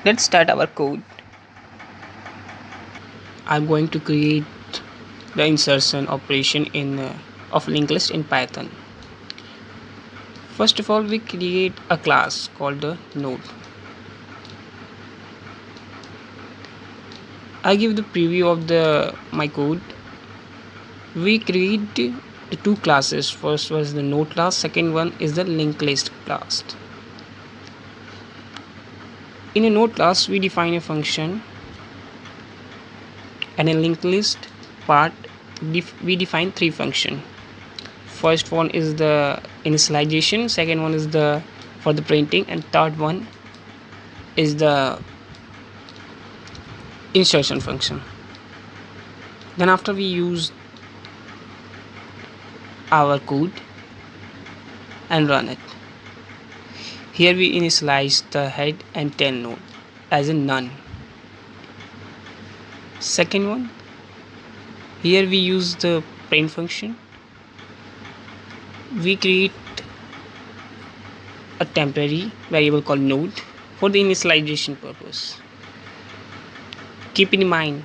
Let's start our code. I'm going to create the insertion operation in of linked list in Python. First of all, we create a class called a node. I give the preview of the my code. We create the two classes. First was the node class, second one is the linked list class. In a node class, we define a function, and in linked list part we define three functions. First one is the initialization, second one is the for the printing, and third one is the insertion function. Then after we use our code and run it. Here we initialize the head and tail node as a none. Second one, here we use the print function. We create a temporary variable called node for the initialization purpose. Keep in mind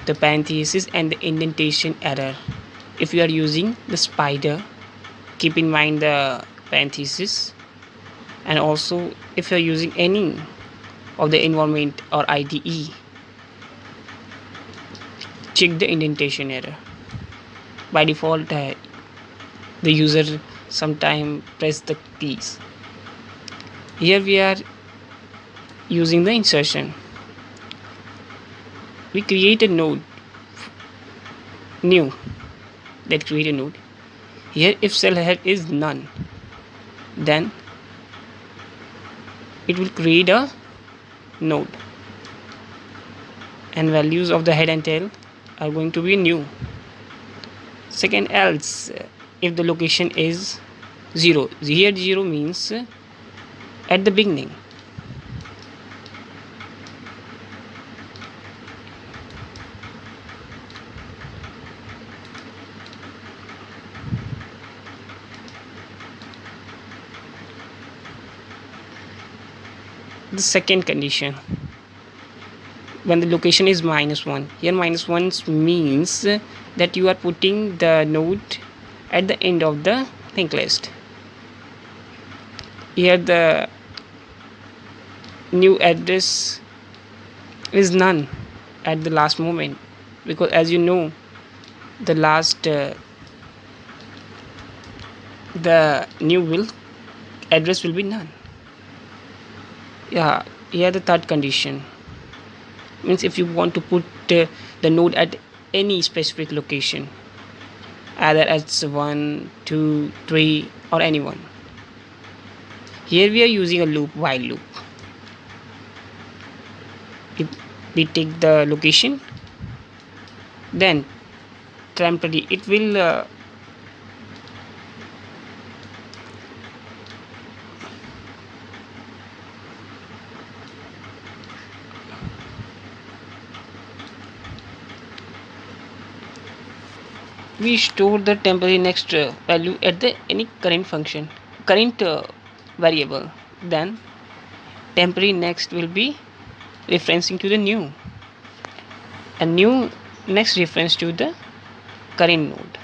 the parenthesis and the indentation error. If you are using the spider, keep in mind the parenthesis, and also if you are using any of the environment or IDE, check the indentation error. By default, the user sometime press the keys. Here we are using the insertion. We create a node new, that create a node. Here if cell head is none, then it will create a node, and values of the head and tail are going to be new. Second, else if the location is 0, here 0 means at the beginning. The second condition, when the location is -1, here -1 means that you are putting the node at the end of the linked list. Here the new address is none at the last moment, because as you know, the last the new address will be none. Yeah, here the third condition means if you want to put the node at any specific location, either at 1, 2, 3 or anyone. Here we are using a loop, while loop. If we take the location, then temporarily it will we store the temporary next value at the any current variable. Then temporary next will be referencing to the new, and new next reference to the current node.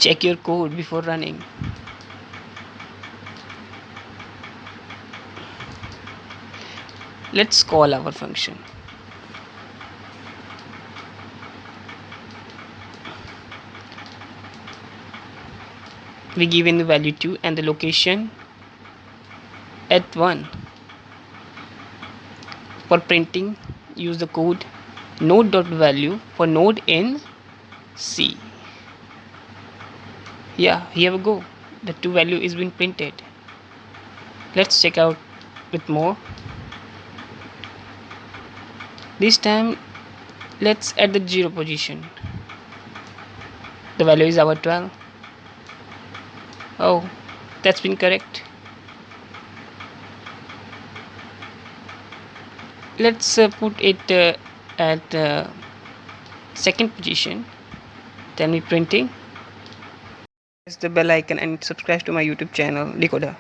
Check your code before running. Let's call our function. We give in the value 2 and the location at 1. For printing, use the code node.value for node in C. Yeah, here we go, the 2 value is been printed. Let's check out with more. This time let's add the 0 position. The value is our 12. Oh, that's been correct. Let's put it at second position. Then we printing. Press the bell icon and subscribe to my YouTube channel Decoder.